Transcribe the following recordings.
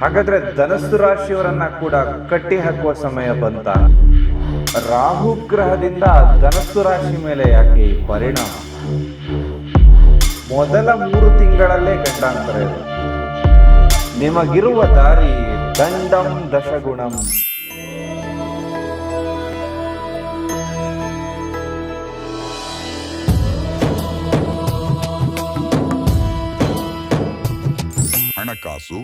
ಹಾಗಾದ್ರೆ ಧನಸ್ಸು ರಾಶಿಯವರನ್ನ ಕೂಡ ಕಟ್ಟಿ ಹಾಕುವ ಸಮಯ ಬಂತ. ರಾಹು ಗ್ರಹದಿಂದ ಧನಸ್ಸು ರಾಶಿ ಮೇಲೆ ಯಾಕೆ ಈ ಪರಿಣಾಮ? ಮೊದಲ 3 ತಿಂಗಳಲ್ಲೇ ಗಂಡಾಂತರ ಇದೆ. ನಿಮಗಿರುವ ದಾರಿ ದಂಡಂ ದಶಗುಣಂ. ಹಣಕಾಸು,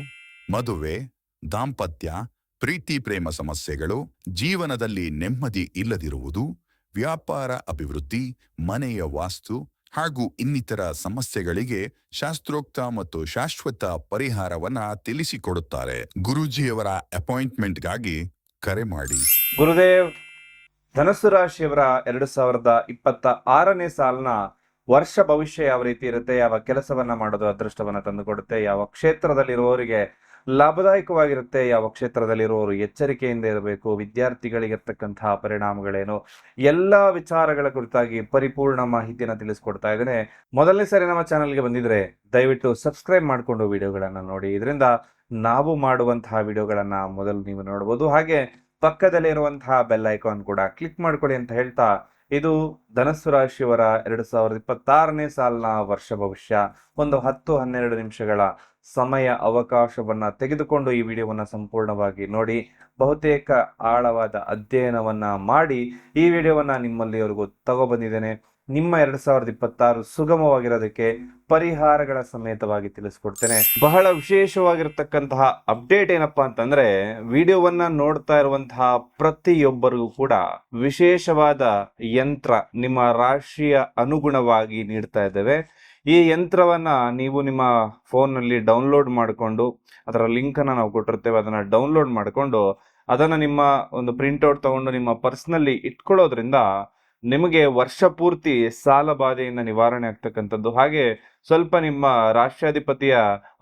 ಮದುವೆ, ದಾಂಪತ್ಯ, ಪ್ರೀತಿ ಪ್ರೇಮ ಸಮಸ್ಯೆಗಳು, ಜೀವನದಲ್ಲಿ ನೆಮ್ಮದಿ ಇಲ್ಲದಿರುವುದು, ವ್ಯಾಪಾರ ಅಭಿವೃದ್ಧಿ, ಮನೆಯ ವಾಸ್ತು ಹಾಗೂ ಇನ್ನಿತರ ಸಮಸ್ಯೆಗಳಿಗೆ ಶಾಸ್ತ್ರೋಕ್ತ ಮತ್ತು ಶಾಶ್ವತ ಪರಿಹಾರವನ್ನ ತಿಳಿಸಿಕೊಡುತ್ತಾರೆ. ಗುರೂಜಿಯವರ ಅಪಾಯಿಂಟ್ಮೆಂಟ್ಗಾಗಿ ಕರೆ ಮಾಡಿ. ಗುರುದೇವ್, ಧನಸ್ಸು ರಾಶಿಯವರ 2026ನೇ ಸಾಲಿನ ವರ್ಷ ಭವಿಷ್ಯ ಯಾವ ರೀತಿ ಇರುತ್ತೆ, ಯಾವ ಕೆಲಸವನ್ನ ಮಾಡೋದು ಅದೃಷ್ಟವನ್ನ ತಂದುಕೊಡುತ್ತೆ, ಯಾವ ಕ್ಷೇತ್ರದಲ್ಲಿರುವವರಿಗೆ ಲಾಭದಾಯಕವಾಗಿರುತ್ತೆ, ಯಾವ ಕ್ಷೇತ್ರದಲ್ಲಿರುವವರು ಎಚ್ಚರಿಕೆಯಿಂದ ಇರಬೇಕು, ವಿದ್ಯಾರ್ಥಿಗಳಿಗಿರ್ತಕ್ಕಂತಹ ಪರಿಣಾಮಗಳೇನು, ಎಲ್ಲ ವಿಚಾರಗಳ ಕುರಿತಾಗಿ ಪರಿಪೂರ್ಣ ಮಾಹಿತಿಯನ್ನು ತಿಳಿಸ್ಕೊಡ್ತಾ ಇದ್ದೇನೆ. ಮೊದಲನೇ ಸಾರಿ ನಮ್ಮ ಚಾನಲ್ಗೆ ಬಂದಿದ್ರೆ ದಯವಿಟ್ಟು ಸಬ್ಸ್ಕ್ರೈಬ್ ಮಾಡಿಕೊಂಡು ವಿಡಿಯೋಗಳನ್ನ ನೋಡಿ. ಇದರಿಂದ ನಾವು ಮಾಡುವಂತಹ ವಿಡಿಯೋಗಳನ್ನ ಮೊದಲು ನೀವು ನೋಡಬಹುದು. ಹಾಗೆ ಪಕ್ಕದಲ್ಲಿ ಇರುವಂತಹ ಬೆಲ್ ಐಕಾನ್ ಕೂಡ ಕ್ಲಿಕ್ ಮಾಡ್ಕೊಳ್ಳಿ ಅಂತ ಹೇಳ್ತಾ, ಇದು ಧನಸ್ಸು ರಾಶಿಯವರ 2026ನೇ ಸಾಲಿನ ವರ್ಷ ಭವಿಷ್ಯ. ಒಂದು 10-12 ನಿಮಿಷಗಳ ಸಮಯ ಅವಕಾಶವನ್ನ ತೆಗೆದುಕೊಂಡು ಈ ವಿಡಿಯೋವನ್ನ ಸಂಪೂರ್ಣವಾಗಿ ನೋಡಿ. ಬಹುತೇಕ ಆಳವಾದ ಅಧ್ಯಯನವನ್ನ ಮಾಡಿ ಈ ವಿಡಿಯೋವನ್ನ ನಿಮ್ಮಲ್ಲಿವರೆಗೂ ತಗೊಬಂದಿದ್ದೇನೆ. ನಿಮ್ಮ 2026 ಸುಗಮವಾಗಿರೋದಕ್ಕೆ ಪರಿಹಾರಗಳ ಸಮೇತವಾಗಿ ತಿಳಿಸ್ಕೊಡ್ತೇನೆ. ಬಹಳ ವಿಶೇಷವಾಗಿರ್ತಕ್ಕಂತಹ ಅಪ್ಡೇಟ್ ಏನಪ್ಪಾ ಅಂತಂದ್ರೆ, ವಿಡಿಯೋವನ್ನ ನೋಡ್ತಾ ಇರುವಂತಹ ಪ್ರತಿಯೊಬ್ಬರಿಗೂ ಕೂಡ ವಿಶೇಷವಾದ ಯಂತ್ರ ನಿಮ್ಮ ರಾಶಿಯ ಅನುಗುಣವಾಗಿ ನೀಡ್ತಾ ಇದ್ದೇವೆ. ಈ ಯಂತ್ರವನ್ನ ನೀವು ನಿಮ್ಮ ಫೋನ್ನಲ್ಲಿ ಡೌನ್ಲೋಡ್ ಮಾಡಿಕೊಂಡು, ಅದರ ಲಿಂಕ್ ಅನ್ನ ನಾವು ಕೊಟ್ಟಿರ್ತೇವೆ, ಅದನ್ನ ಡೌನ್ಲೋಡ್ ಮಾಡಿಕೊಂಡು ಅದನ್ನ ನಿಮ್ಮ ಒಂದು ಪ್ರಿಂಟ್ಔಟ್ ತಗೊಂಡು ನಿಮ್ಮ ಪರ್ಸ್ನಲ್ಲಿ ಇಟ್ಕೊಳ್ಳೋದ್ರಿಂದ ನಿಮಗೆ ವರ್ಷ ಪೂರ್ತಿ ಸಾಲ ಬಾಧೆಯಿಂದ ನಿವಾರಣೆ ಆಗ್ತಕ್ಕಂಥದ್ದು, ಹಾಗೆ ಸ್ವಲ್ಪ ನಿಮ್ಮ ರಾಷ್ಟ್ರಾಧಿಪತಿಯ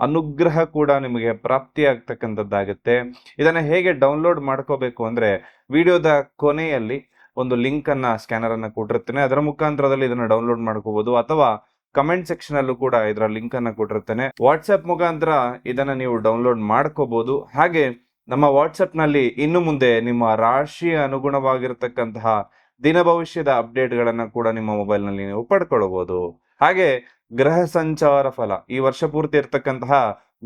ಅನುಗ್ರಹ ಕೂಡ ನಿಮಗೆ ಪ್ರಾಪ್ತಿ ಆಗ್ತಕ್ಕಂಥದ್ದಾಗುತ್ತೆ. ಇದನ್ನ ಹೇಗೆ ಡೌನ್ಲೋಡ್ ಮಾಡ್ಕೋಬೇಕು ಅಂದ್ರೆ, ವಿಡಿಯೋದ ಕೊನೆಯಲ್ಲಿ ಒಂದು ಲಿಂಕ್ ಅನ್ನ ಸ್ಕ್ಯಾನರ್ ಅನ್ನ ಕೊಟ್ಟಿರ್ತೇನೆ, ಅದರ ಮುಖಾಂತರದಲ್ಲಿ ಇದನ್ನ ಡೌನ್ಲೋಡ್ ಮಾಡ್ಕೋಬಹುದು. ಅಥವಾ ಕಮೆಂಟ್ ಸೆಕ್ಷನ್ ಅಲ್ಲೂ ಕೂಡ ಇದರ ಲಿಂಕ್ ಅನ್ನ ಕೊಟ್ಟಿರ್ತೇನೆ. ವಾಟ್ಸ್ಆಪ್ ಮುಖಾಂತರ ಇದನ್ನ ನೀವು ಡೌನ್ಲೋಡ್ ಮಾಡ್ಕೋಬಹುದು. ಹಾಗೆ ನಮ್ಮ ವಾಟ್ಸ್ಆಪ್ ನಲ್ಲಿ ಇನ್ನು ಮುಂದೆ ನಿಮ್ಮ ರಾಶಿಯ ಅನುಗುಣವಾಗಿರತಕ್ಕಂತಹ ದಿನ ಭವಿಷ್ಯದ ಅಪ್ಡೇಟ್ ಗಳನ್ನ ಕೂಡ ನಿಮ್ಮ ಮೊಬೈಲ್ ನಲ್ಲಿ ನೀವು ಪಡ್ಕೊಳ್ಬಹುದು. ಹಾಗೆ ಗ್ರಹ ಸಂಚಾರ ಫಲ, ಈ ವರ್ಷ ಪೂರ್ತಿ ಇರ್ತಕ್ಕಂತಹ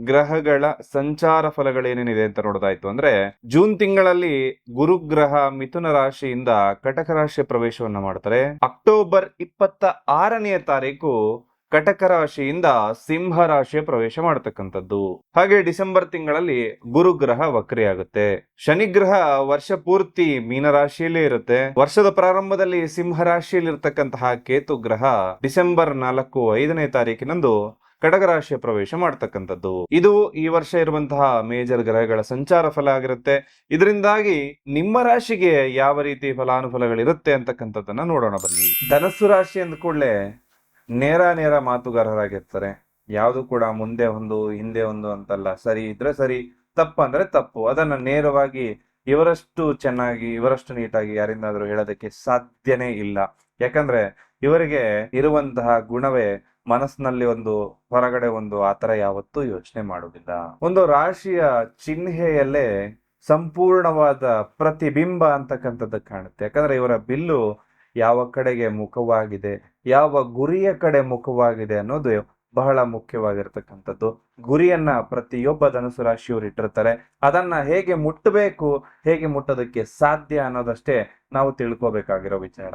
ಗ್ರಹಗಳ ಸಂಚಾರ ಫಲಗಳೇನೇನಿದೆ ಅಂತ ನೋಡೋದಾಯ್ತು ಅಂದ್ರೆ, ಜೂನ್ ತಿಂಗಳಲ್ಲಿ ಗುರುಗ್ರಹ ಮಿಥುನ ರಾಶಿಯಿಂದ ಕಟಕ ರಾಶಿಯ ಪ್ರವೇಶವನ್ನ ಮಾಡ್ತಾರೆ. ಅಕ್ಟೋಬರ್ 26ನೇ ತಾರೀಕು ಕಟಕ ರಾಶಿಯಿಂದ ಸಿಂಹ ರಾಶಿಯ ಪ್ರವೇಶ ಮಾಡತಕ್ಕಂಥದ್ದು. ಹಾಗೆ ಡಿಸೆಂಬರ್ ತಿಂಗಳಲ್ಲಿ ಗುರುಗ್ರಹ ವಕ್ರಿಯಾಗುತ್ತೆ. ಶನಿಗ್ರಹ ವರ್ಷ ಪೂರ್ತಿ ಮೀನ ರಾಶಿಯಲ್ಲೇ ಇರುತ್ತೆ. ವರ್ಷದ ಪ್ರಾರಂಭದಲ್ಲಿ ಸಿಂಹ ರಾಶಿಯಲ್ಲಿ ಇರತಕ್ಕಂತಹ ಕೇತು ಗ್ರಹ ಡಿಸೆಂಬರ್ 4-5ನೇ ತಾರೀಕಿನಂದು ಕಟಕ ರಾಶಿಯ ಪ್ರವೇಶ ಮಾಡ್ತಕ್ಕಂಥದ್ದು. ಇದು ಈ ವರ್ಷ ಇರುವಂತಹ ಮೇಜರ್ ಗ್ರಹಗಳ ಸಂಚಾರ ಫಲ ಆಗಿರುತ್ತೆ. ಇದರಿಂದಾಗಿ ನಿಮ್ಮ ರಾಶಿಗೆ ಯಾವ ರೀತಿ ಫಲಾನುಫಲಗಳಿರುತ್ತೆ ಅಂತಕ್ಕಂಥದ್ದನ್ನ ನೋಡೋಣ ಬನ್ನಿ. ಧನಸ್ಸು ರಾಶಿ ಅಂದ ಕೂಡಲೇ ನೇರ ಮಾತುಗಾರರಾಗಿರ್ತಾರೆ. ಯಾವುದು ಕೂಡ ಮುಂದೆ ಒಂದು ಹಿಂದೆ ಒಂದು ಅಂತಲ್ಲ, ಸರಿ ಇದ್ರೆ ಸರಿ, ತಪ್ಪಂದ್ರೆ ತಪ್ಪು. ಅದನ್ನ ನೇರವಾಗಿ ಇವರಷ್ಟು ಚೆನ್ನಾಗಿ ಇವರಷ್ಟು ನೀಟಾಗಿ ಯಾರಿಂದಾದ್ರೂ ಹೇಳೋದಕ್ಕೆ ಸಾಧ್ಯನೇ ಇಲ್ಲ. ಯಾಕಂದ್ರೆ ಇವರಿಗೆ ಇರುವಂತಹ ಗುಣವೇ ಮನಸ್ಸಿನಲ್ಲಿ ಒಂದು, ಹೊರಗಡೆ ಒಂದು, ಆತರ ಯಾವತ್ತೂ ಯೋಚನೆ ಮಾಡುವುದಿಲ್ಲ. ಒಂದು ರಾಶಿಯ ಚಿಹ್ನೆಯಲ್ಲೇ ಸಂಪೂರ್ಣವಾದ ಪ್ರತಿಬಿಂಬ ಅಂತಕ್ಕಂಥದ್ದು ಕಾಣುತ್ತೆ. ಯಾಕಂದ್ರೆ ಇವರ ಬಿಲ್ಲು ಯಾವ ಕಡೆಗೆ ಮುಖವಾಗಿದೆ, ಯಾವ ಗುರಿಯ ಕಡೆ ಮುಖವಾಗಿದೆ ಅನ್ನೋದು ಬಹಳ ಮುಖ್ಯವಾಗಿರ್ತಕ್ಕಂಥದ್ದು. ಗುರಿಯನ್ನ ಪ್ರತಿಯೊಬ್ಬ ಧನುಸು ರಾಶಿಯವರು ಇಟ್ಟಿರ್ತಾರೆ. ಅದನ್ನ ಹೇಗೆ ಮುಟ್ಟಬೇಕು, ಹೇಗೆ ಮುಟ್ಟೋದಕ್ಕೆ ಸಾಧ್ಯ ಅನ್ನೋದಷ್ಟೇ ನಾವು ತಿಳ್ಕೋಬೇಕಾಗಿರೋ ವಿಚಾರ.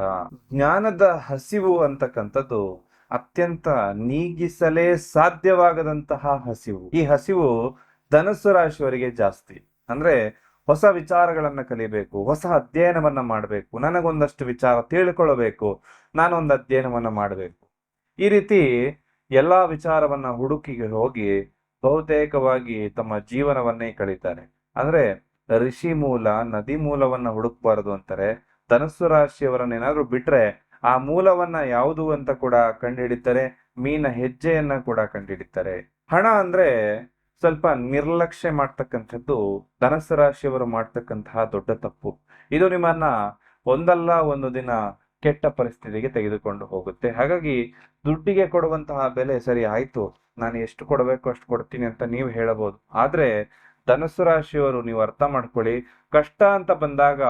ಜ್ಞಾನದ ಹಸಿವು ಅಂತಕ್ಕಂಥದ್ದು ಅತ್ಯಂತ ನೀಗಿಸಲೇ ಸಾಧ್ಯವಾಗದಂತಹ ಹಸಿವು. ಈ ಹಸಿವು ಧನುಸ್ಸು ರಾಶಿಯವರಿಗೆ ಜಾಸ್ತಿ. ಅಂದ್ರೆ ಹೊಸ ವಿಚಾರಗಳನ್ನ ಕಲಿಬೇಕು, ಹೊಸ ಅಧ್ಯಯನವನ್ನ ಮಾಡಬೇಕು, ನನಗೊಂದಷ್ಟು ವಿಚಾರ ತಿಳ್ಕೊಳ್ಬೇಕು, ನಾನೊಂದು ಅಧ್ಯಯನವನ್ನ ಮಾಡಬೇಕು. ಈ ರೀತಿ ಎಲ್ಲಾ ವಿಚಾರವನ್ನ ಹುಡುಕಿಗೆ ಹೋಗಿ ಬಹುತೇಕವಾಗಿ ತಮ್ಮ ಜೀವನವನ್ನೇ ಕಳೀತಾರೆ. ಅಂದ್ರೆ ಋಷಿ ಮೂಲ, ನದಿ ಮೂಲವನ್ನ ಹುಡುಕ್ಬಾರದು ಅಂತಾರೆ. ಧನುಸ್ಸು ರಾಶಿಯವರನ್ನೇನಾದ್ರೂ ಬಿಟ್ರೆ ಆ ಮೂಲವನ್ನ ಯಾವುದು ಅಂತ ಕೂಡ ಕಂಡುಹಿಡಿತಾರೆ. ಮೀನ ಹೆಜ್ಜೆಯನ್ನ ಕೂಡ ಕಂಡುಹಿಡಿತಾರೆ. ಹಣ ಅಂದ್ರೆ ಸ್ವಲ್ಪ ನಿರ್ಲಕ್ಷ್ಯ ಮಾಡ್ತಕ್ಕಂಥದ್ದು ಧನುಸ್ಸು ರಾಶಿಯವರು ಮಾಡ್ತಕ್ಕಂತಹ ದೊಡ್ಡ ತಪ್ಪು. ಇದು ನಿಮ್ಮನ್ನ ಒಂದಲ್ಲ ಒಂದು ದಿನ ಕೆಟ್ಟ ಪರಿಸ್ಥಿತಿಗೆ ತೆಗೆದುಕೊಂಡು ಹೋಗುತ್ತೆ. ಹಾಗಾಗಿ ದುಡ್ಡಿಗೆ ಕೊಡುವಂತಹ ಬೆಲೆ ಸರಿ ಆಯ್ತು, ನಾನು ಎಷ್ಟು ಕೊಡಬೇಕು ಅಷ್ಟು ಕೊಡ್ತೀನಿ ಅಂತ ನೀವು ಹೇಳಬಹುದು. ಆದ್ರೆ ಧನುಸ್ಸು ರಾಶಿಯವರು ನೀವು ಅರ್ಥ ಮಾಡ್ಕೊಳ್ಳಿ, ಕಷ್ಟ ಅಂತ ಬಂದಾಗ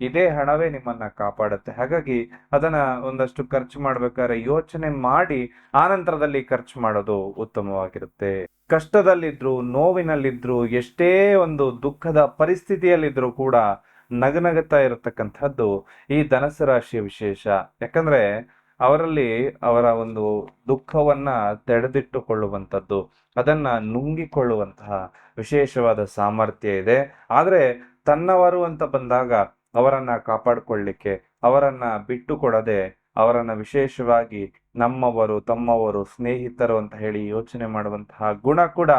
ಇದೇ ಹಣವೇ ನಿಮ್ಮನ್ನ ಕಾಪಾಡುತ್ತೆ. ಹಾಗಾಗಿ ಅದನ್ನ ಒಂದಷ್ಟು ಖರ್ಚು ಮಾಡ್ಬೇಕಾದ್ರೆ ಯೋಚನೆ ಮಾಡಿ ಆನಂತರದಲ್ಲಿ ಖರ್ಚು ಮಾಡೋದು ಉತ್ತಮವಾಗಿರುತ್ತೆ. ಕಷ್ಟದಲ್ಲಿದ್ರು, ನೋವಿನಲ್ಲಿದ್ರು, ಎಷ್ಟೇ ಒಂದು ದುಃಖದ ಪರಿಸ್ಥಿತಿಯಲ್ಲಿದ್ರು ಕೂಡ ನಗನಗುತ್ತಾ ಇರತಕ್ಕಂಥದ್ದು ಈ ಧನುಸ್ಸು ರಾಶಿಯ ವಿಶೇಷ. ಯಾಕಂದ್ರೆ ಅವರಲ್ಲಿ ಅವರ ಒಂದು ದುಃಖವನ್ನ ತೆರೆದಿಟ್ಟುಕೊಳ್ಳುವಂಥದ್ದು, ಅದನ್ನ ನುಂಗಿಕೊಳ್ಳುವಂತಹ ವಿಶೇಷವಾದ ಸಾಮರ್ಥ್ಯ ಇದೆ. ಆದ್ರೆ ತನ್ನವರು ಅಂತ ಬಂದಾಗ ಅವರನ್ನ ಕಾಪಾಡಿಕೊಳ್ಳಿಕ್ಕೆ, ಅವರನ್ನ ಬಿಟ್ಟು ಕೊಡದೆ, ಅವರನ್ನ ವಿಶೇಷವಾಗಿ ನಮ್ಮವರು, ತಮ್ಮವರು, ಸ್ನೇಹಿತರು ಅಂತ ಹೇಳಿ ಯೋಚನೆ ಮಾಡುವಂತಹ ಗುಣ ಕೂಡ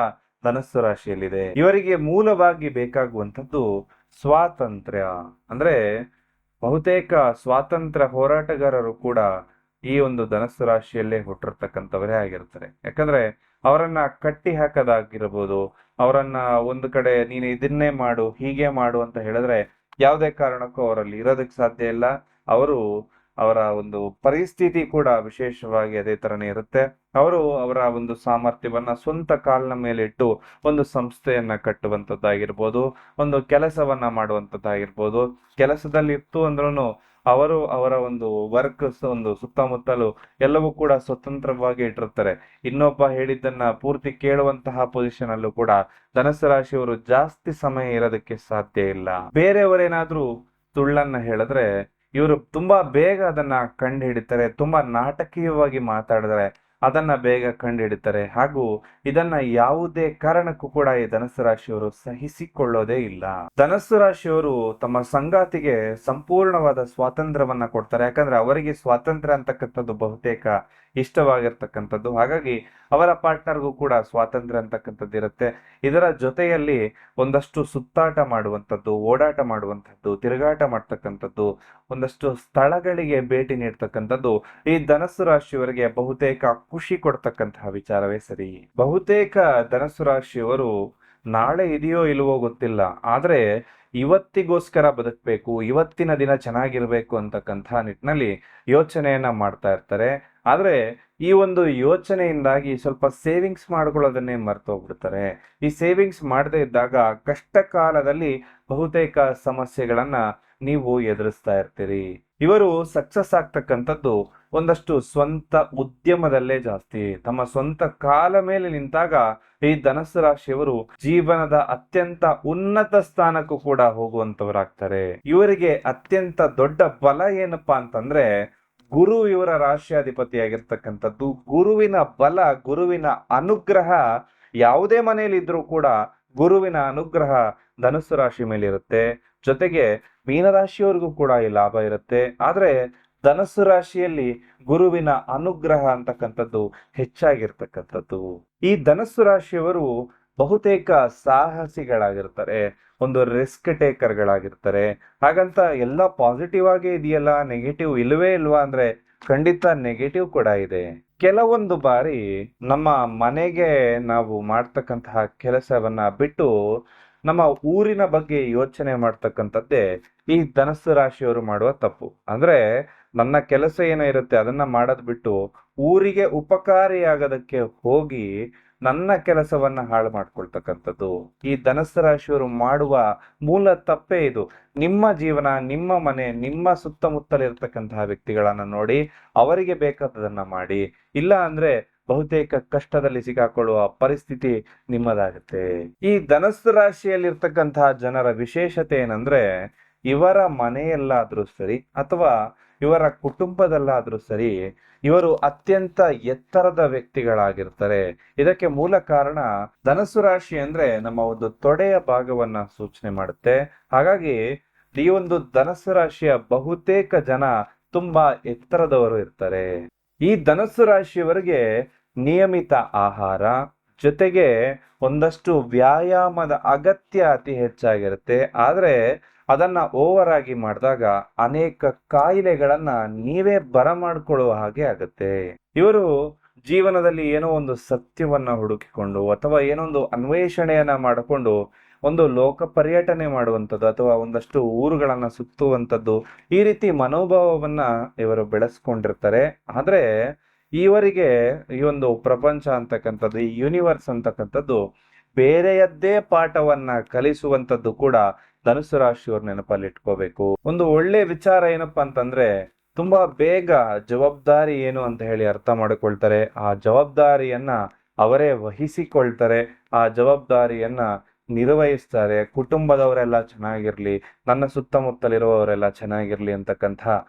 ಧನುಸ್ಸು ರಾಶಿಯಲ್ಲಿದೆ. ಇವರಿಗೆ ಮೂಲವಾಗಿ ಬೇಕಾಗುವಂಥದ್ದು ಸ್ವಾತಂತ್ರ್ಯ. ಅಂದ್ರೆ ಬಹುತೇಕ ಸ್ವಾತಂತ್ರ್ಯ ಹೋರಾಟಗಾರರು ಕೂಡ ಈ ಒಂದು ಧನುಸ್ಸು ರಾಶಿಯಲ್ಲೇ ಹುಟ್ಟಿರ್ತಕ್ಕಂಥವರೇ ಆಗಿರ್ತಾರೆ. ಯಾಕಂದ್ರೆ ಅವರನ್ನ ಕಟ್ಟಿ ಹಾಕೋದಾಗಿರ್ಬೋದು, ಅವರನ್ನ ಒಂದು ಕಡೆ ನೀನು ಇದನ್ನೇ ಮಾಡು, ಹೀಗೆ ಮಾಡು ಅಂತ ಹೇಳಿದ್ರೆ ಯಾವುದೇ ಕಾರಣಕ್ಕೂ ಅವರಲ್ಲಿ ಇರೋದಕ್ಕೆ ಸಾಧ್ಯ ಇಲ್ಲ. ಅವರ ಒಂದು ಪರಿಸ್ಥಿತಿ ಕೂಡ ವಿಶೇಷವಾಗಿ ಅದೇ ತರನೇ ಇರುತ್ತೆ. ಅವರು ಅವರ ಒಂದು ಸಾಮರ್ಥ್ಯವನ್ನ ಸ್ವಂತ ಕಾಲಿನ ಮೇಲೆ ಇಟ್ಟು ಒಂದು ಸಂಸ್ಥೆಯನ್ನ ಕಟ್ಟುವಂಥದ್ದಾಗಿರ್ಬೋದು, ಒಂದು ಕೆಲಸವನ್ನ ಮಾಡುವಂಥದ್ದಾಗಿರ್ಬೋದು. ಕೆಲಸದಲ್ಲಿ ಇತ್ತು ಅಂದ್ರೂ ಅವರು ಅವರ ಒಂದು ವರ್ಕ್ ಒಂದು ಸುತ್ತಮುತ್ತಲು ಎಲ್ಲವೂ ಕೂಡ ಸ್ವತಂತ್ರವಾಗಿ ಇಟ್ಟಿರ್ತಾರೆ. ಇನ್ನೊಬ್ಬ ಹೇಳಿದ್ದನ್ನ ಪೂರ್ತಿ ಕೇಳುವಂತಹ ಪೊಸಿಷನ್ ಅಲ್ಲೂ ಕೂಡ ಧನುಸ್ಸು ರಾಶಿಯವರು ಜಾಸ್ತಿ ಸಮಯ ಇರೋದಕ್ಕೆ ಸಾಧ್ಯ ಇಲ್ಲ. ಬೇರೆಯವರೇನಾದ್ರೂ ಸುಳ್ಳನ್ನ ಹೇಳಿದ್ರೆ ಇವರು ತುಂಬಾ ಬೇಗ ಅದನ್ನ ಕಂಡು ಹಿಡಿತಾರೆ. ತುಂಬಾ ನಾಟಕೀಯವಾಗಿ ಮಾತಾಡಿದ್ರೆ ಅದನ್ನ ಬೇಗ ಕಂಡು ಹಿಡಿತಾರೆ. ಹಾಗೂ ಇದನ್ನ ಯಾವುದೇ ಕಾರಣಕ್ಕೂ ಕೂಡ ಈ ಧನುಸ್ಸು ರಾಶಿಯವರು ಸಹಿಸಿಕೊಳ್ಳೋದೇ ಇಲ್ಲ. ಧನುಸ್ಸು ರಾಶಿಯವರು ತಮ್ಮ ಸಂಗಾತಿಗೆ ಸಂಪೂರ್ಣವಾದ ಸ್ವಾತಂತ್ರ್ಯವನ್ನ ಕೊಡ್ತಾರೆ. ಯಾಕಂದ್ರೆ ಅವರಿಗೆ ಸ್ವಾತಂತ್ರ್ಯ ಅಂತಕ್ಕಂಥದ್ದು ಬಹುತೇಕ ಇಷ್ಟವಾಗಿರ್ತಕ್ಕಂಥದ್ದು. ಹಾಗಾಗಿ ಅವರ ಪಾರ್ಟ್ನರ್ಗೂ ಕೂಡ ಸ್ವಾತಂತ್ರ್ಯ ಅಂತಕ್ಕಂಥದ್ದು ಇರುತ್ತೆ. ಇದರ ಜೊತೆಯಲ್ಲಿ ಒಂದಷ್ಟು ಸುತ್ತಾಟ ಮಾಡುವಂಥದ್ದು, ಓಡಾಟ ಮಾಡುವಂಥದ್ದು, ತಿರುಗಾಟ ಮಾಡ್ತಕ್ಕಂಥದ್ದು, ಒಂದಷ್ಟು ಸ್ಥಳಗಳಿಗೆ ಭೇಟಿ ನೀಡ್ತಕ್ಕಂಥದ್ದು ಈ ಧನುಸ್ಸು ರಾಶಿಯವರಿಗೆ ಬಹುತೇಕ ಖುಷಿ ಕೊಡ್ತಕ್ಕಂತಹ ವಿಚಾರವೇ ಸರಿ. ಬಹುತೇಕ ಧನುಸ್ಸು ರಾಶಿಯವರು ನಾಳೆ ಇದೆಯೋ ಇಲ್ವೋ ಗೊತ್ತಿಲ್ಲ, ಆದ್ರೆ ಇವತ್ತಿಗೋಸ್ಕರ ಬದುಕಬೇಕು, ಇವತ್ತಿನ ದಿನ ಚೆನ್ನಾಗಿರ್ಬೇಕು ಅಂತಕ್ಕಂಥ ನಿಟ್ಟಿನಲ್ಲಿ ಯೋಚನೆಯನ್ನ ಮಾಡ್ತಾ ಇರ್ತಾರೆ. ಆದ್ರೆ ಈ ಒಂದು ಯೋಚನೆಯಿಂದಾಗಿ ಸ್ವಲ್ಪ ಸೇವಿಂಗ್ಸ್ ಮಾಡ್ಕೊಳ್ಳೋದನ್ನೇ ಮರ್ತೋಗ್ಬಿಡ್ತಾರೆ. ಈ ಸೇವಿಂಗ್ಸ್ ಮಾಡದೇ ಇದ್ದಾಗ ಕಷ್ಟ ಕಾಲದಲ್ಲಿ ಬಹುತೇಕ ಸಮಸ್ಯೆಗಳನ್ನ ನೀವು ಎದುರಿಸ್ತಾ ಇರ್ತೀರಿ. ಇವರು ಸಕ್ಸಸ್ ಆಗ್ತಕ್ಕಂಥದ್ದು ಒಂದಷ್ಟು ಸ್ವಂತ ಉದ್ಯಮದಲ್ಲೇ ಜಾಸ್ತಿ. ತಮ್ಮ ಸ್ವಂತ ಕಾಲ ಮೇಲೆ ನಿಂತಾಗ ಈ ಧನುಸ್ಸು ರಾಶಿಯವರು ಜೀವನದ ಅತ್ಯಂತ ಉನ್ನತ ಸ್ಥಾನಕ್ಕೂ ಕೂಡ ಹೋಗುವಂತವರಾಗ್ತಾರೆ. ಇವರಿಗೆ ಅತ್ಯಂತ ದೊಡ್ಡ ಬಲ ಏನಪ್ಪಾ ಅಂತಂದ್ರೆ ಗುರು ಇವರ ರಾಶಿಯಾಧಿಪತಿಯಾಗಿರ್ತಕ್ಕಂಥದ್ದು. ಗುರುವಿನ ಬಲ, ಗುರುವಿನ ಅನುಗ್ರಹ ಯಾವುದೇ ಮನೆಯಲ್ಲಿ ಇದ್ರೂ ಕೂಡ ಗುರುವಿನ ಅನುಗ್ರಹ ಧನುಸ್ಸು ರಾಶಿ ಮೇಲೆ ಇರುತ್ತೆ. ಜೊತೆಗೆ ಮೀನರಾಶಿಯವರಿಗೂ ಕೂಡ ಈ ಲಾಭ ಇರುತ್ತೆ. ಆದ್ರೆ ಧನುಸ್ಸು ರಾಶಿಯಲ್ಲಿ ಗುರುವಿನ ಅನುಗ್ರಹ ಅಂತಕ್ಕಂಥದ್ದು ಹೆಚ್ಚಾಗಿರ್ತಕ್ಕಂಥದ್ದು. ಈ ಧನುಸ್ಸು ರಾಶಿಯವರು ಬಹುತೇಕ ಸಾಹಸಿಗಳಾಗಿರ್ತಾರೆ, ಒಂದು ರಿಸ್ಕ್ ಟೇಕರ್ಗಳಾಗಿರ್ತಾರೆ. ಹಾಗಂತ ಎಲ್ಲ ಪಾಸಿಟಿವ್ ಆಗೇ ಇದೆಯಲ್ಲ, ನೆಗೆಟಿವ್ ಇಲ್ವೇ ಇಲ್ವಾ ಅಂದ್ರೆ ಖಂಡಿತ ನೆಗೆಟಿವ್ ಕೂಡ ಇದೆ. ಕೆಲವೊಂದು ಬಾರಿ ನಮ್ಮ ಮನೆಗೆ ನಾವು ಮಾಡ್ತಕ್ಕಂತಹ ಕೆಲಸವನ್ನ ಬಿಟ್ಟು ನಮ್ಮ ಊರಿನ ಬಗ್ಗೆ ಯೋಚನೆ ಮಾಡ್ತಕ್ಕಂಥದ್ದೇ ಈ ಧನುಸ್ಸು ರಾಶಿಯವರು ಮಾಡುವ ತಪ್ಪು. ಅಂದ್ರೆ ನನ್ನ ಕೆಲಸ ಏನೋ ಇರುತ್ತೆ ಅದನ್ನ ಮಾಡೋದ್ ಬಿಟ್ಟು ಊರಿಗೆ ಉಪಕಾರಿಯಾಗೋದಕ್ಕೆ ಹೋಗಿ ನನ್ನ ಕೆಲಸವನ್ನ ಹಾಳು ಮಾಡ್ಕೊಳ್ತಕ್ಕಂಥದ್ದು ಈ ಧನುಸ್ಸು ರಾಶಿಯವರು ಮಾಡುವ ಮೂಲ ತಪ್ಪೇ ಇದು. ನಿಮ್ಮ ಜೀವನ, ನಿಮ್ಮ ಮನೆ, ನಿಮ್ಮ ಸುತ್ತಮುತ್ತಲಿರ್ತಕ್ಕಂತಹ ವ್ಯಕ್ತಿಗಳನ್ನ ನೋಡಿ ಅವರಿಗೆ ಬೇಕಾದದನ್ನ ಮಾಡಿ. ಇಲ್ಲ ಅಂದ್ರೆ ಬಹುತೇಕ ಕಷ್ಟದಲ್ಲಿ ಸಿಕ್ಕಾಕೊಳ್ಳುವ ಪರಿಸ್ಥಿತಿ ನಿಮ್ಮದಾಗುತ್ತೆ. ಈ ಧನುಸ್ಸು ರಾಶಿಯಲ್ಲಿರ್ತಕ್ಕಂತಹ ಜನರ ವಿಶೇಷತೆ ಏನಂದ್ರೆ ಇವರ ಮನೆಯಲ್ಲಾದ್ರೂ ಸರಿ ಅಥವಾ ಇವರ ಕುಟುಂಬದಲ್ಲಾದ್ರೂ ಸರಿ ಇವರು ಅತ್ಯಂತ ಎತ್ತರದ ವ್ಯಕ್ತಿಗಳಾಗಿರ್ತಾರೆ. ಇದಕ್ಕೆ ಮೂಲ ಕಾರಣ ಧನುಸ್ಸು ರಾಶಿ ಅಂದ್ರೆ ನಮ್ಮ ಒಂದು ತೊಡೆಯ ಭಾಗವನ್ನ ಸೂಚನೆ ಮಾಡುತ್ತೆ. ಹಾಗಾಗಿ ಈ ಒಂದು ಧನುಸ್ಸು ರಾಶಿಯ ಬಹುತೇಕ ಜನ ತುಂಬಾ ಎತ್ತರದವರು ಇರ್ತಾರೆ. ಈ ಧನುಸ್ಸು ರಾಶಿಯವರಿಗೆ ನಿಯಮಿತ ಆಹಾರ ಜೊತೆಗೆ ಒಂದಷ್ಟು ವ್ಯಾಯಾಮದ ಅಗತ್ಯ ಅತಿ ಹೆಚ್ಚಾಗಿರುತ್ತೆ. ಆದ್ರೆ ಅದನ್ನ ಓವರ್ ಆಗಿ ಮಾಡಿದಾಗ ಅನೇಕ ಕಾಯಿಲೆಗಳನ್ನ ನೀವೇ ಬರಮಾಡ್ಕೊಳ್ಳುವ ಹಾಗೆ ಆಗುತ್ತೆ. ಇವರು ಜೀವನದಲ್ಲಿ ಏನೋ ಒಂದು ಸತ್ಯವನ್ನ ಹುಡುಕಿಕೊಂಡು ಅಥವಾ ಏನೋ ಒಂದು ಅನ್ವೇಷಣೆಯನ್ನ ಮಾಡಿಕೊಂಡು ಒಂದು ಲೋಕ ಪರ್ಯಟನೆ ಮಾಡುವಂಥದ್ದು ಅಥವಾ ಒಂದಷ್ಟು ಊರುಗಳನ್ನ ಸುತ್ತುವಂಥದ್ದು, ಈ ರೀತಿ ಮನೋಭಾವವನ್ನ ಇವರು ಬೆಳೆಸ್ಕೊಂಡಿರ್ತಾರೆ. ಆದ್ರೆ ಇವರಿಗೆ ಈ ಒಂದು ಪ್ರಪಂಚ ಅಂತಕ್ಕಂಥದ್ದು, ಈ ಯೂನಿವರ್ಸ್ ಅಂತಕ್ಕಂಥದ್ದು ಬೇರೆಯದ್ದೇ ಪಾಠವನ್ನ ಕಲಿಸುವಂತದ್ದು ಕೂಡ ಧನುಸು ರಾಶಿಯವ್ರ ನೆನಪಲ್ಲಿ ಇಟ್ಕೋಬೇಕು. ಒಂದು ಒಳ್ಳೆ ವಿಚಾರ ಏನಪ್ಪಾ ಅಂತಂದ್ರೆ, ತುಂಬಾ ಬೇಗ ಜವಾಬ್ದಾರಿ ಏನು ಅಂತ ಹೇಳಿ ಅರ್ಥ ಮಾಡಿಕೊಳ್ತಾರೆ. ಆ ಜವಾಬ್ದಾರಿಯನ್ನ ಅವರೇ ವಹಿಸಿಕೊಳ್ತಾರೆ. ಆ ಜವಾಬ್ದಾರಿಯನ್ನ ನಿರ್ವಹಿಸ್ತಾರೆ. ಕುಟುಂಬದವರೆಲ್ಲ ಚೆನ್ನಾಗಿರ್ಲಿ, ನನ್ನ ಸುತ್ತಮುತ್ತಲಿರುವವರೆಲ್ಲ ಚೆನ್ನಾಗಿರ್ಲಿ ಅಂತಕ್ಕಂಥ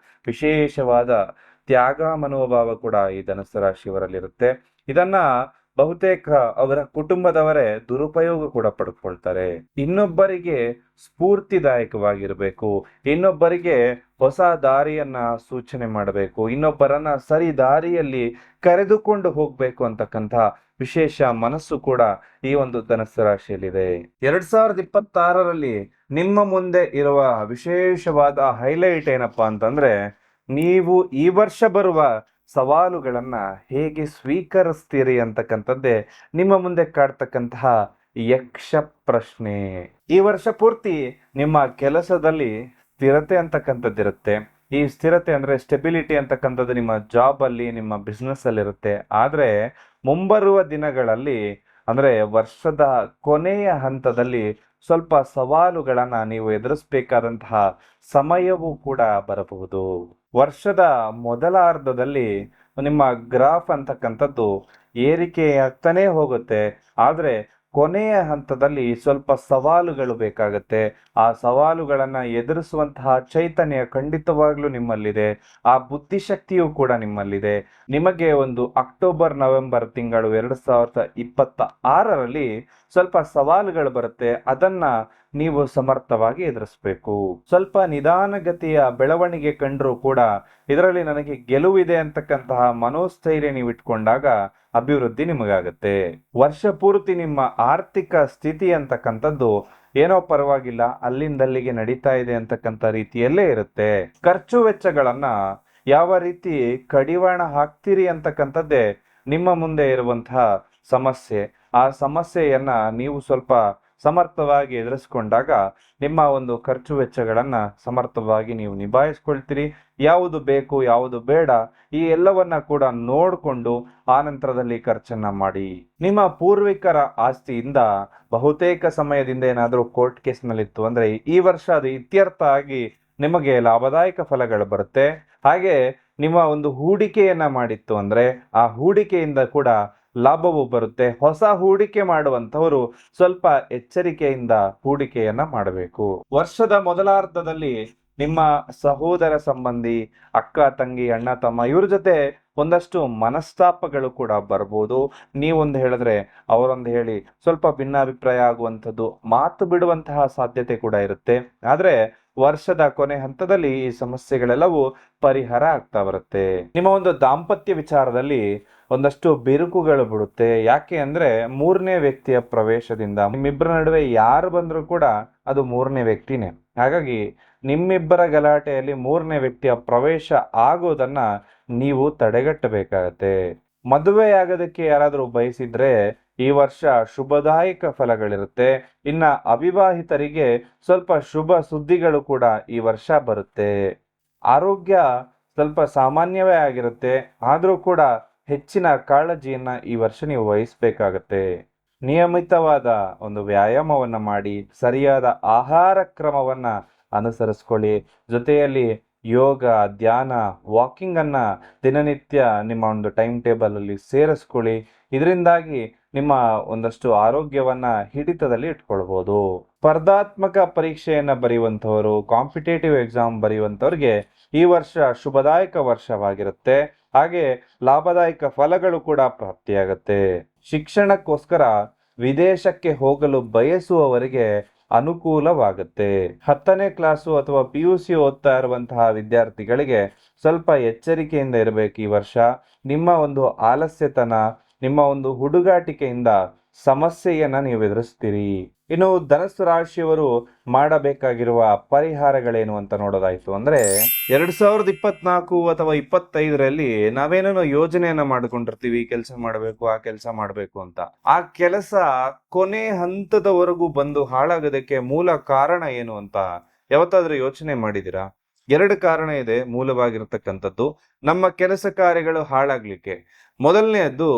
ವಿಶೇಷವಾದ ತ್ಯಾಗ ಮನೋಭಾವ ಕೂಡ ಈ ಧನುಸ್ಸು ರಾಶಿಯವರಲ್ಲಿರುತ್ತೆ. ಇದನ್ನ ಬಹುತೇಕ ಅವರ ಕುಟುಂಬದವರೇ ದುರುಪಯೋಗ ಕೂಡ ಪಡ್ಕೊಳ್ತಾರೆ. ಇನ್ನೊಬ್ಬರಿಗೆ ಸ್ಫೂರ್ತಿದಾಯಕವಾಗಿರ್ಬೇಕು, ಇನ್ನೊಬ್ಬರಿಗೆ ಹೊಸ ದಾರಿಯನ್ನ ಸೂಚನೆ ಮಾಡಬೇಕು, ಇನ್ನೊಬ್ಬರನ್ನ ಸರಿ ದಾರಿಯಲ್ಲಿ ಕರೆದುಕೊಂಡು ಹೋಗ್ಬೇಕು ಅಂತಕ್ಕಂಥ ವಿಶೇಷ ಮನಸ್ಸು ಕೂಡ ಈ ಒಂದು ಧನುಸ್ಸು ರಾಶಿಯಲ್ಲಿದೆ. 2026ರಲ್ಲಿ ನಿಮ್ಮ ಮುಂದೆ ಇರುವ ವಿಶೇಷವಾದ ಹೈಲೈಟ್ ಏನಪ್ಪಾ ಅಂತಂದ್ರೆ, ನೀವು ಈ ವರ್ಷ ಬರುವ ಸವಾಲುಗಳನ್ನ ಹೇಗೆ ಸ್ವೀಕರಿಸ್ತೀರಿ ಅಂತಕ್ಕಂಥದ್ದೇ ನಿಮ್ಮ ಮುಂದೆ ಕಾಡ್ತಕ್ಕಂತಹ ಯಕ್ಷ ಪ್ರಶ್ನೆ. ಈ ವರ್ಷ ಪೂರ್ತಿ ನಿಮ್ಮ ಕೆಲಸದಲ್ಲಿ ಸ್ಥಿರತೆ ಅಂತಕ್ಕಂಥದ್ದಿರುತ್ತೆ. ಈ ಸ್ಥಿರತೆ ಅಂದ್ರೆ ಸ್ಟೆಬಿಲಿಟಿ ಅಂತಕ್ಕಂಥದ್ದು ನಿಮ್ಮ ಜಾಬ್ ಅಲ್ಲಿ, ನಿಮ್ಮ ಬಿಸ್ನೆಸ್ ಅಲ್ಲಿ ಇರುತ್ತೆ. ಆದ್ರೆ ಮುಂಬರುವ ದಿನಗಳಲ್ಲಿ ಅಂದ್ರೆ ವರ್ಷದ ಕೊನೆಯ ಹಂತದಲ್ಲಿ ಸ್ವಲ್ಪ ಸವಾಲುಗಳನ್ನ ನೀವು ಎದುರಿಸಬೇಕಾದಂತಹ ಸಮಯವೂ ಕೂಡ ಬರಬಹುದು. ವರ್ಷದ ಮೊದಲ ಅರ್ಧದಲ್ಲಿ ನಿಮ್ಮ ಗ್ರಾಫ್ ಅಂತಕ್ಕಂಥದ್ದು ಏರಿಕೆಯಾಗ್ತಾನೆ ಹೋಗುತ್ತೆ. ಆದ್ರೆ ಕೊನೆಯ ಹಂತದಲ್ಲಿ ಸ್ವಲ್ಪ ಸವಾಲುಗಳು ಬೇಕಾಗತ್ತೆ. ಆ ಸವಾಲುಗಳನ್ನ ಎದುರಿಸುವಂತಹ ಚೈತನ್ಯ ಖಂಡಿತವಾಗ್ಲೂ ನಿಮ್ಮಲ್ಲಿದೆ. ಆ ಬುದ್ಧಿಶಕ್ತಿಯೂ ಕೂಡ ನಿಮ್ಮಲ್ಲಿದೆ. ನಿಮಗೆ ಒಂದು ಅಕ್ಟೋಬರ್ ನವೆಂಬರ್ ತಿಂಗಳು 2026ರಲ್ಲಿ ಸ್ವಲ್ಪ ಸವಾಲುಗಳು ಬರುತ್ತೆ. ಅದನ್ನ ನೀವು ಸಮರ್ಥವಾಗಿ ಎದುರಿಸಬೇಕು. ಸ್ವಲ್ಪ ನಿಧಾನಗತಿಯ ಬೆಳವಣಿಗೆ ಕಂಡ್ರೂ ಕೂಡ ಇದರಲ್ಲಿ ನನಗೆ ಗೆಲುವಿದೆ ಅಂತಕ್ಕಂತಹ ಮನೋಸ್ಥೈರ್ಯ ನೀವು ಇಟ್ಕೊಂಡಾಗ ಅಭಿವೃದ್ಧಿ ನಿಮಗಾಗತ್ತೆ. ವರ್ಷ ಪೂರ್ತಿ ನಿಮ್ಮ ಆರ್ಥಿಕ ಸ್ಥಿತಿ ಅಂತಕ್ಕಂಥದ್ದು ಏನೋ ಪರವಾಗಿಲ್ಲ, ಅಲ್ಲಿಂದಲ್ಲಿಗೆ ನಡೀತಾ ಇದೆ ಅಂತಕ್ಕಂಥ ರೀತಿಯಲ್ಲೇ ಇರುತ್ತೆ. ಖರ್ಚು ವೆಚ್ಚಗಳನ್ನ ಯಾವ ರೀತಿ ಕಡಿವಾಣ ಹಾಕ್ತೀರಿ ಅಂತಕ್ಕಂಥದ್ದೇ ನಿಮ್ಮ ಮುಂದೆ ಇರುವಂತಹ ಸಮಸ್ಯೆ. ಆ ಸಮಸ್ಯೆಯನ್ನ ನೀವು ಸ್ವಲ್ಪ ಸಮರ್ಥವಾಗಿ ಎದುರಿಸ್ಕೊಂಡಾಗ ನಿಮ್ಮ ಒಂದು ಖರ್ಚು ವೆಚ್ಚಗಳನ್ನ ಸಮರ್ಥವಾಗಿ ನೀವು ನಿಭಾಯಿಸ್ಕೊಳ್ತೀರಿ. ಯಾವುದು ಬೇಕು ಯಾವುದು ಬೇಡ ಈ ಎಲ್ಲವನ್ನ ಕೂಡ ನೋಡ್ಕೊಂಡು ಆ ನಂತರದಲ್ಲಿ ಖರ್ಚನ್ನ ಮಾಡಿ. ನಿಮ್ಮ ಪೂರ್ವಿಕರ ಆಸ್ತಿಯಿಂದ ಬಹುತೇಕ ಸಮಯದಿಂದ ಏನಾದರೂ ಕೋರ್ಟ್ ಕೇಸ್ನಲ್ಲಿತ್ತು ಅಂದ್ರೆ ಈ ವರ್ಷ ಅದು ಇತ್ಯರ್ಥ ಆಗಿ ನಿಮಗೆ ಲಾಭದಾಯಕ ಫಲಗಳು ಬರುತ್ತೆ. ಹಾಗೆ ನಿಮ್ಮ ಒಂದು ಹೂಡಿಕೆಯನ್ನ ಮಾಡಿತ್ತು ಅಂದ್ರೆ ಆ ಹೂಡಿಕೆಯಿಂದ ಕೂಡ ಲಾಭವು ಬರುತ್ತೆ. ಹೊಸ ಹೂಡಿಕೆ ಮಾಡುವಂತವರು ಸ್ವಲ್ಪ ಎಚ್ಚರಿಕೆಯಿಂದ ಹೂಡಿಕೆಯನ್ನ ಮಾಡಬೇಕು. ವರ್ಷದ ಮೊದಲಾರ್ಧದಲ್ಲಿ ನಿಮ್ಮ ಸಹೋದರ ಸಂಬಂಧಿ, ಅಕ್ಕ ತಂಗಿ, ಅಣ್ಣ ತಮ್ಮ ಇವ್ರ ಜೊತೆ ಒಂದಷ್ಟು ಮನಸ್ತಾಪಗಳು ಕೂಡ ಬರ್ಬೋದು. ನೀವೊಂದು ಹೇಳಿದ್ರೆ ಅವರೊಂದು ಹೇಳಿ ಸ್ವಲ್ಪ ಭಿನ್ನಾಭಿಪ್ರಾಯ ಆಗುವಂಥದ್ದು, ಮಾತು ಬಿಡುವಂತಹ ಸಾಧ್ಯತೆ ಕೂಡ ಇರುತ್ತೆ. ಆದ್ರೆ ವರ್ಷದ ಕೊನೆ ಹಂತದಲ್ಲಿ ಈ ಸಮಸ್ಯೆಗಳೆಲ್ಲವೂ ಪರಿಹಾರ ಆಗ್ತಾ ಬರುತ್ತೆ. ನಿಮ್ಮ ಒಂದು ದಾಂಪತ್ಯ ವಿಚಾರದಲ್ಲಿ ಒಂದಷ್ಟು ಬಿರುಕುಗಳು ಬಿಡುತ್ತೆ. ಯಾಕೆ ಅಂದ್ರೆ ಮೂರನೇ ವ್ಯಕ್ತಿಯ ಪ್ರವೇಶದಿಂದ ನಿಮ್ಮಿಬ್ಬರ ನಡುವೆ ಯಾರು ಬಂದರೂ ಕೂಡ ಅದು ಮೂರನೇ ವ್ಯಕ್ತಿನೇ. ಹಾಗಾಗಿ ನಿಮ್ಮಿಬ್ಬರ ಗಲಾಟೆಯಲ್ಲಿ ಮೂರನೇ ವ್ಯಕ್ತಿಯ ಪ್ರವೇಶ ಆಗೋದನ್ನ ನೀವು ತಡೆಗಟ್ಟಬೇಕಾಗತ್ತೆ. ಮದುವೆಯಾಗೋದಕ್ಕೆ ಯಾರಾದರೂ ಬಯಸಿದ್ರೆ ಈ ವರ್ಷ ಶುಭದಾಯಕ ಫಲಗಳಿರುತ್ತೆ. ಇನ್ನ ಅವಿವಾಹಿತರಿಗೆ ಸ್ವಲ್ಪ ಶುಭ ಸುದ್ದಿಗಳು ಕೂಡ ಈ ವರ್ಷ ಬರುತ್ತೆ. ಆರೋಗ್ಯ ಸ್ವಲ್ಪ ಸಾಮಾನ್ಯವೇ ಆಗಿರುತ್ತೆ. ಆದರೂ ಕೂಡ ಹೆಚ್ಚಿನ ಕಾಳಜಿಯನ್ನ ಈ ವರ್ಷ ನೀವು ವಹಿಸ್ಬೇಕಾಗತ್ತೆ. ನಿಯಮಿತವಾದ ಒಂದು ವ್ಯಾಯಾಮವನ್ನ ಮಾಡಿ, ಸರಿಯಾದ ಆಹಾರ ಕ್ರಮವನ್ನ ಅನುಸರಿಸ್ಕೊಳ್ಳಿ. ಜೊತೆಯಲ್ಲಿ ಯೋಗ, ಧ್ಯಾನ, ವಾಕಿಂಗ್ ಅನ್ನ ದಿನನಿತ್ಯ ನಿಮ್ಮ ಒಂದು ಟೈಮ್ ಟೇಬಲ್ ಅಲ್ಲಿ ಸೇರಿಸ್ಕೊಳ್ಳಿ. ಇದರಿಂದಾಗಿ ನಿಮ್ಮ ಒಂದಷ್ಟು ಆರೋಗ್ಯವನ್ನ ಹಿಡಿತದಲ್ಲಿ ಇಟ್ಕೊಳ್ಬಹುದು. ಸ್ಪರ್ಧಾತ್ಮಕ ಪರೀಕ್ಷೆಯನ್ನ ಬರೆಯುವಂತವರು, ಕಾಂಪಿಟೇಟಿವ್ ಎಕ್ಸಾಮ್ ಬರೆಯುವಂತವ್ರಿಗೆ ಈ ವರ್ಷ ಶುಭದಾಯಕ ವರ್ಷವಾಗಿರುತ್ತೆ. ಹಾಗೆ ಲಾಭದಾಯಕ ಫಲಗಳು ಕೂಡ ಪ್ರಾಪ್ತಿಯಾಗತ್ತೆ. ಶಿಕ್ಷಣಕ್ಕೋಸ್ಕರ ವಿದೇಶಕ್ಕೆ ಹೋಗಲು ಬಯಸುವವರಿಗೆ ಅನುಕೂಲವಾಗುತ್ತೆ. 10ನೇ ಕ್ಲಾಸು ಅಥವಾ PUC ಓದ್ತಾ ಇರುವಂತಹ ವಿದ್ಯಾರ್ಥಿಗಳಿಗೆ ಸ್ವಲ್ಪ ಎಚ್ಚರಿಕೆಯಿಂದ ಇರಬೇಕು. ಈ ವರ್ಷ ನಿಮ್ಮ ಒಂದು ಆಲಸ್ಯತನ, ನಿಮ್ಮ ಒಂದು ಹುಡುಗಾಟಿಕೆಯಿಂದ ಸಮಸ್ಯೆಯನ್ನ ನೀವು ಎದುರಿಸ್ತೀರಿ. ಇನ್ನು ಧನುಸ್ಸು ರಾಶಿಯವರು ಮಾಡಬೇಕಾಗಿರುವ ಪರಿಹಾರಗಳೇನು ಅಂತ ನೋಡೋದಾಯ್ತು ಅಂದ್ರೆ, 2024 ಅಥವಾ 25ರಲ್ಲಿ ನಾವೇನೇನೋ ಯೋಜನೆಯನ್ನ ಮಾಡ್ಕೊಂಡಿರ್ತೀವಿ, ಕೆಲಸ ಮಾಡಬೇಕು, ಆ ಕೆಲಸ ಮಾಡಬೇಕು ಅಂತ. ಆ ಕೆಲಸ ಕೊನೆ ಹಂತದವರೆಗೂ ಬಂದು ಹಾಳಾಗೋದಕ್ಕೆ ಮೂಲ ಕಾರಣ ಏನು ಅಂತ ಯಾವತ್ತಾದ್ರೂ ಯೋಚನೆ ಮಾಡಿದಿರಾ? 2 ಕಾರಣ ಇದೆ ಮೂಲವಾಗಿರ್ತಕ್ಕಂಥದ್ದು ನಮ್ಮ ಕೆಲಸ ಕಾರ್ಯಗಳು ಹಾಳಾಗ್ಲಿಕ್ಕೆ. ಮೊದಲನೆಯದ್ದು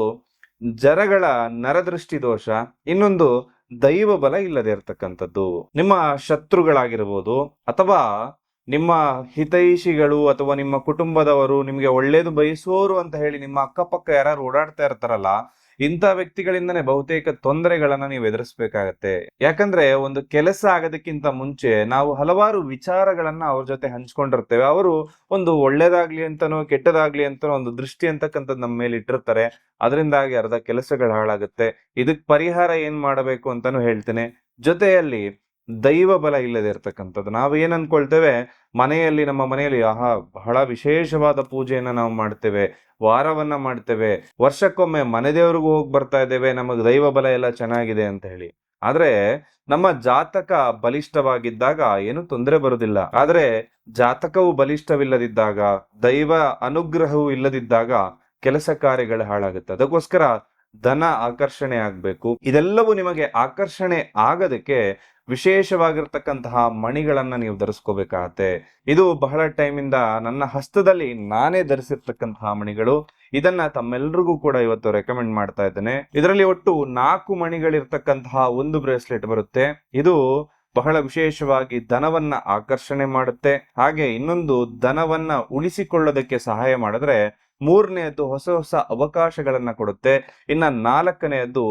ಜರಗಳ ನರದೃಷ್ಟಿ ದೋಷ, ಇನ್ನೊಂದು ದೈವ ಬಲ ಇಲ್ಲದೆ ಇರತಕ್ಕಂಥದ್ದು. ನಿಮ್ಮ ಶತ್ರುಗಳಾಗಿರ್ಬೋದು ಅಥವಾ ನಿಮ್ಮ ಹಿತೈಷಿಗಳು ಅಥವಾ ನಿಮ್ಮ ಕುಟುಂಬದವರು, ನಿಮ್ಗೆ ಒಳ್ಳೇದು ಬಯಸುವವರು ಅಂತ ಹೇಳಿ ನಿಮ್ಮ ಅಕ್ಕಪಕ್ಕ ಯಾರು ಓಡಾಡ್ತಾ ಇರ್ತಾರಲ್ಲ, ಇಂಥ ವ್ಯಕ್ತಿಗಳಿಂದನೇ ಬಹುತೇಕ ತೊಂದರೆಗಳನ್ನ ನೀವು ಎದುರಿಸ್ಬೇಕಾಗತ್ತೆ. ಯಾಕಂದ್ರೆ ಒಂದು ಕೆಲಸ ಆಗೋದಕ್ಕಿಂತ ಮುಂಚೆ ನಾವು ಹಲವಾರು ವಿಚಾರಗಳನ್ನ ಅವ್ರ ಜೊತೆ ಹಂಚ್ಕೊಂಡಿರ್ತೇವೆ. ಅವರು ಒಂದು ಒಳ್ಳೇದಾಗ್ಲಿ ಅಂತನೋ ಕೆಟ್ಟದಾಗ್ಲಿ ಅಂತನೋ ಒಂದು ದೃಷ್ಟಿ ಅಂತಕ್ಕಂಥದ್ದು ನಮ್ಮ ಮೇಲೆ ಇಟ್ಟಿರ್ತಾರೆ. ಅದರಿಂದಾಗಿ ಅರ್ಧ ಕೆಲಸಗಳು ಹಾಳಾಗುತ್ತೆ. ಇದಕ್ ಪರಿಹಾರ ಏನ್ ಮಾಡಬೇಕು ಅಂತಾನು ಹೇಳ್ತೇನೆ. ಜೊತೆಯಲ್ಲಿ ದೈವ ಬಲ ಇಲ್ಲದೆ ಇರ್ತಕ್ಕಂಥದ್ದು. ನಾವು ಏನ್ ಅನ್ಕೊಳ್ತೇವೆ, ನಮ್ಮ ಮನೆಯಲ್ಲಿ ಬಹಳ ವಿಶೇಷವಾದ ಪೂಜೆಯನ್ನ ನಾವು ಮಾಡ್ತೇವೆ, ವಾರವನ್ನ ಮಾಡ್ತೇವೆ, ವರ್ಷಕ್ಕೊಮ್ಮೆ ಮನೆ ದೇವ್ರಿಗೂ ಹೋಗಿ ಬರ್ತಾ ಇದ್ದೇವೆ, ನಮಗ್ ದೈವ ಬಲ ಎಲ್ಲ ಚೆನ್ನಾಗಿದೆ ಅಂತ ಹೇಳಿ. ಆದ್ರೆ ನಮ್ಮ ಜಾತಕ ಬಲಿಷ್ಠವಾಗಿದ್ದಾಗ ಏನು ತೊಂದರೆ ಬರುದಿಲ್ಲ. ಆದ್ರೆ ಜಾತಕವು ಬಲಿಷ್ಠವಿಲ್ಲದಿದ್ದಾಗ, ದೈವ ಅನುಗ್ರಹವು ಇಲ್ಲದಿದ್ದಾಗ ಕೆಲಸ ಕಾರ್ಯಗಳು ಹಾಳಾಗುತ್ತೆ. ಅದಕ್ಕೋಸ್ಕರ ಧನ ಆಕರ್ಷಣೆ ಆಗ್ಬೇಕು. ಇದೆಲ್ಲವೂ ನಿಮಗೆ ಆಕರ್ಷಣೆ ಆಗೋದಕ್ಕೆ ವಿಶೇಷವಾಗಿರ್ತಕ್ಕಂತಹ ಮಣಿಗಳನ್ನ ನೀವು ಧರಿಸ್ಕೋಬೇಕಾಗತ್ತೆ. ಇದು ಬಹಳ ಟೈಮಿಂದ ನನ್ನ ಹಸ್ತದಲ್ಲಿ ನಾನೇ ಧರಿಸಿರ್ತಕ್ಕಂತಹ ಮಣಿಗಳು. ಇದನ್ನ ತಮ್ಮೆಲ್ರಿಗೂ ಕೂಡ ಇವತ್ತು ರೆಕಮೆಂಡ್ ಮಾಡ್ತಾ ಇದ್ದೇನೆ. ಇದರಲ್ಲಿ ಒಟ್ಟು 4 ಮಣಿಗಳಿರ್ತಕ್ಕಂತಹ ಒಂದು ಬ್ರೇಸ್ಲೆಟ್ ಬರುತ್ತೆ. ಇದು ಬಹಳ ವಿಶೇಷವಾಗಿ ಧನವನ್ನ ಆಕರ್ಷಣೆ ಮಾಡುತ್ತೆ. ಹಾಗೆ ಇನ್ನೊಂದು ಧನವನ್ನ ಉಳಿಸಿಕೊಳ್ಳೋದಕ್ಕೆ ಸಹಾಯ ಮಾಡಿದ್ರೆ, 3ನೇದ್ದು ಹೊಸ ಹೊಸ ಅವಕಾಶಗಳನ್ನ ಕೊಡುತ್ತೆ. ಇನ್ನ 4ನೇದ್ದು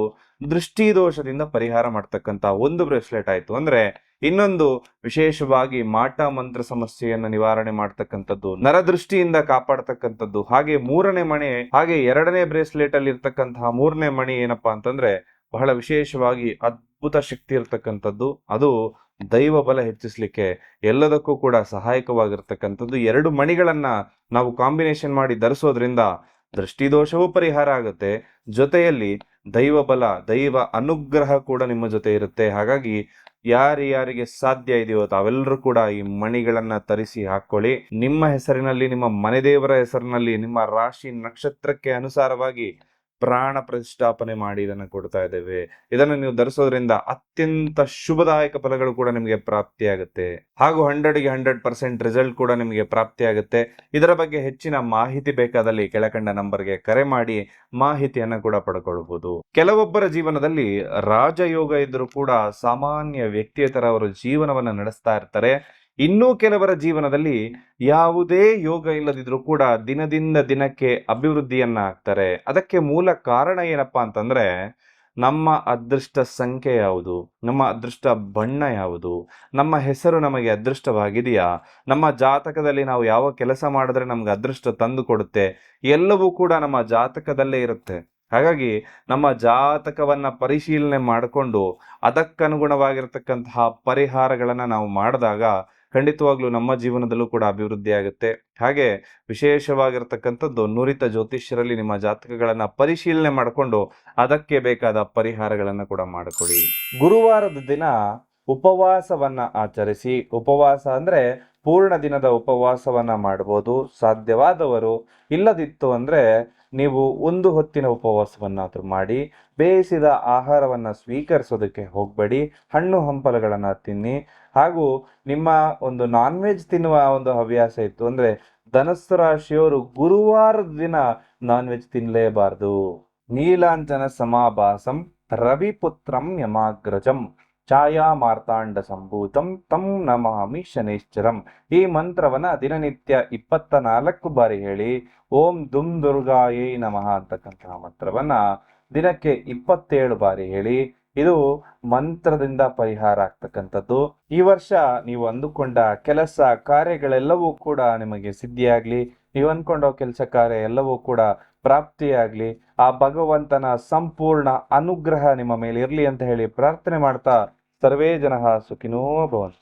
ದೃಷ್ಟಿ ದೋಷದಿಂದ ಪರಿಹಾರ ಮಾಡ್ತಕ್ಕಂತ ಒಂದು ಬ್ರೇಸ್ಲೆಟ್ ಆಯ್ತು. ಅಂದ್ರೆ ಇನ್ನೊಂದು ವಿಶೇಷವಾಗಿ ಮಾಟ ಮಂತ್ರ ಸಮಸ್ಯೆಯನ್ನ ನಿವಾರಣೆ ಮಾಡ್ತಕ್ಕಂಥದ್ದು, ನರದೃಷ್ಟಿಯಿಂದ ಕಾಪಾಡ್ತಕ್ಕಂಥದ್ದು. ಹಾಗೆ 3ನೇ ಮಣಿ, ಹಾಗೆ 2ನೇ ಬ್ರೇಸ್ಲೆಟ್ ಅಲ್ಲಿ ಇರ್ತಕ್ಕಂತಹ 3ನೇ ಮಣಿ ಏನಪ್ಪಾ ಅಂತಂದ್ರೆ ಬಹಳ ವಿಶೇಷವಾಗಿ ಅದ್ಭುತ ಶಕ್ತಿ ಇರ್ತಕ್ಕಂಥದ್ದು. ಅದು ದೈವ ಬಲ ಹೆಚ್ಚಿಸ್ಲಿಕ್ಕೆ ಎಲ್ಲದಕ್ಕೂ ಕೂಡ ಸಹಾಯಕವಾಗಿರ್ತಕ್ಕಂಥದ್ದು. 2 ಮಣಿಗಳನ್ನ ನಾವು ಕಾಂಬಿನೇಷನ್ ಮಾಡಿ ಧರಿಸೋದ್ರಿಂದ ದೃಷ್ಟಿ ದೋಷವೂ ಪರಿಹಾರ ಆಗುತ್ತೆ, ಜೊತೆಯಲ್ಲಿ ದೈವ ಬಲ, ದೈವ ಅನುಗ್ರಹ ಕೂಡ ನಿಮ್ಮ ಜೊತೆ ಇರುತ್ತೆ. ಹಾಗಾಗಿ ಯಾರಿಗೆ ಸಾಧ್ಯ ಇದೆಯೋ ತಾವೆಲ್ಲರೂ ಕೂಡ ಈ ಮಣಿಗಳನ್ನ ತರಿಸಿ ಹಾಕೊಳ್ಳಿ. ನಿಮ್ಮ ಹೆಸರಿನಲ್ಲಿ, ನಿಮ್ಮ ಮನೆ ದೇವರ ಹೆಸರಿನಲ್ಲಿ, ನಿಮ್ಮ ರಾಶಿ ನಕ್ಷತ್ರಕ್ಕೆ ಅನುಸಾರವಾಗಿ ಪ್ರಾಣ ಪ್ರತಿಷ್ಠಾಪನೆ ಮಾಡಿ ಇದನ್ನ ಕೊಡ್ತಾ ಇದ್ದೇವೆ. ಇದನ್ನು ನೀವು ಧರಿಸೋದ್ರಿಂದ ಅತ್ಯಂತ ಶುಭದಾಯಕ ಫಲಗಳು ಕೂಡ ನಿಮಗೆ ಪ್ರಾಪ್ತಿಯಾಗುತ್ತೆ. ಹಾಗೂ 100ಗೆ 100% ರಿಸಲ್ಟ್ ಕೂಡ ನಿಮಗೆ ಪ್ರಾಪ್ತಿಯಾಗುತ್ತೆ. ಇದರ ಬಗ್ಗೆ ಹೆಚ್ಚಿನ ಮಾಹಿತಿ ಬೇಕಾದಲ್ಲಿ ಕೆಳಕಂಡ ನಂಬರ್ಗೆ ಕರೆ ಮಾಡಿ ಮಾಹಿತಿಯನ್ನ ಕೂಡ ಪಡ್ಕೊಳ್ಬಹುದು. ಕೆಲವೊಬ್ಬರ ಜೀವನದಲ್ಲಿ ರಾಜಯೋಗ ಇದ್ರೂ ಕೂಡ ಸಾಮಾನ್ಯ ವ್ಯಕ್ತಿಯ ತರ ಅವರು ಜೀವನವನ್ನ ನಡೆಸ್ತಾ ಇರ್ತಾರೆ. ಇನ್ನೂ ಕೆಲವರ ಜೀವನದಲ್ಲಿ ಯಾವುದೇ ಯೋಗ ಇಲ್ಲದಿದ್ರೂ ಕೂಡ ದಿನದಿಂದ ದಿನಕ್ಕೆ ಅಭಿವೃದ್ಧಿಯನ್ನ ಆಗ್ತಾರೆ. ಅದಕ್ಕೆ ಮೂಲ ಕಾರಣ ಏನಪ್ಪಾ ಅಂತಂದ್ರೆ, ನಮ್ಮ ಅದೃಷ್ಟ ಸಂಖ್ಯೆ ಯಾವುದು, ನಮ್ಮ ಅದೃಷ್ಟ ಬಣ್ಣ ಯಾವುದು, ನಮ್ಮ ಹೆಸರು ನಮಗೆ ಅದೃಷ್ಟವಾಗಿದೆಯಾ, ನಮ್ಮ ಜಾತಕದಲ್ಲಿ ನಾವು ಯಾವ ಕೆಲಸ ಮಾಡಿದ್ರೆ ನಮ್ಗೆ ಅದೃಷ್ಟ ತಂದು ಕೊಡುತ್ತೆ, ಎಲ್ಲವೂ ಕೂಡ ನಮ್ಮ ಜಾತಕದಲ್ಲೇ ಇರುತ್ತೆ. ಹಾಗಾಗಿ ನಮ್ಮ ಜಾತಕವನ್ನ ಪರಿಶೀಲನೆ ಮಾಡಿಕೊಂಡು ಅದಕ್ಕನುಗುಣವಾಗಿರ್ತಕ್ಕಂತಹ ಪರಿಹಾರಗಳನ್ನ ನಾವು ಮಾಡಿದಾಗ ಖಂಡಿತವಾಗ್ಲೂ ನಮ್ಮ ಜೀವನದಲ್ಲೂ ಕೂಡ ಅಭಿವೃದ್ಧಿ ಆಗುತ್ತೆ. ಹಾಗೆ ವಿಶೇಷವಾಗಿರ್ತಕ್ಕಂಥದ್ದು ನುರಿತ ಜ್ಯೋತಿಷ್ಯರಲ್ಲಿ ನಿಮ್ಮ ಜಾತಕಗಳನ್ನ ಪರಿಶೀಲನೆ ಮಾಡಿಕೊಂಡು ಅದಕ್ಕೆ ಬೇಕಾದ ಪರಿಹಾರಗಳನ್ನ ಕೂಡ ಮಾಡಿಕೊಡಿ. ಗುರುವಾರದ ದಿನ ಉಪವಾಸವನ್ನ ಆಚರಿಸಿ. ಉಪವಾಸ ಅಂದ್ರೆ ಪೂರ್ಣ ದಿನದ ಉಪವಾಸವನ್ನ ಮಾಡಬಹುದು. ಸಾಧ್ಯವಾದವರು, ಇಲ್ಲದಿತ್ತು ಅಂದ್ರೆ ನೀವು ಒಂದು ಹೊತ್ತಿನ ಉಪವಾಸವನ್ನಾದ್ರೂ ಮಾಡಿ. ಬೇಯಿಸಿದ ಆಹಾರವನ್ನ ಸ್ವೀಕರಿಸೋದಕ್ಕೆ ಹೋಗ್ಬೇಡಿ. ಹಣ್ಣು ಹಂಪಲುಗಳನ್ನ ತಿನ್ನಿ. ಹಾಗೂ ನಿಮ್ಮ ಒಂದು ನಾನ್ ವೆಜ್ ತಿನ್ನುವ ಒಂದು ಹವ್ಯಾಸ ಇತ್ತು ಅಂದ್ರೆ ಧನಸ್ಸು ರಾಶಿಯವರು ಗುರುವಾರದ ದಿನ ನಾನ್ ವೆಜ್ ತಿನ್ಲೇಬಾರ್ದು. ನೀಲಾಂಜನ ಸಮಾಭಾಸಂ ರವಿಪುತ್ರಂ ಯಮಾಗ್ರಜಂ ಛಾಯಾ ಮಾರ್ತಾಂಡ ಸಂಭೂತಂ ತಂ ನಮಾಮಿ ಶನೈಶ್ಚರಂ. ಈ ಮಂತ್ರವನ್ನ ದಿನನಿತ್ಯ 24 ಬಾರಿ ಹೇಳಿ. ಓಂ ದುಂ ದುರ್ಗಾಯೈ ನಮಃ ಅಂತಕ್ಕಂತಹ ಮಂತ್ರವನ್ನ ದಿನಕ್ಕೆ 27 ಬಾರಿ ಹೇಳಿ. ಇದು ಮಂತ್ರದಿಂದ ಪರಿಹಾರ ಆಗ್ತಕ್ಕಂಥದ್ದು. ಈ ವರ್ಷ ನೀವು ಅಂದುಕೊಂಡ ಕೆಲಸ ಕಾರ್ಯಗಳೆಲ್ಲವೂ ಕೂಡ ನಿಮಗೆ ಸಿದ್ಧಿಯಾಗ್ಲಿ. ನೀವು ಅಂದ್ಕೊಂಡ ಕೆಲಸ ಕಾರ್ಯ ಎಲ್ಲವೂ ಕೂಡ ಪ್ರಾಪ್ತಿಯಾಗ್ಲಿ. ಆ ಭಗವಂತನ ಸಂಪೂರ್ಣ ಅನುಗ್ರಹ ನಿಮ್ಮ ಮೇಲೆ ಇರ್ಲಿ ಅಂತ ಹೇಳಿ ಪ್ರಾರ್ಥನೆ ಮಾಡ್ತಾ ಸರ್ವೇ ಜನಃ ಸುಖಿನೋ ಭವಂತು.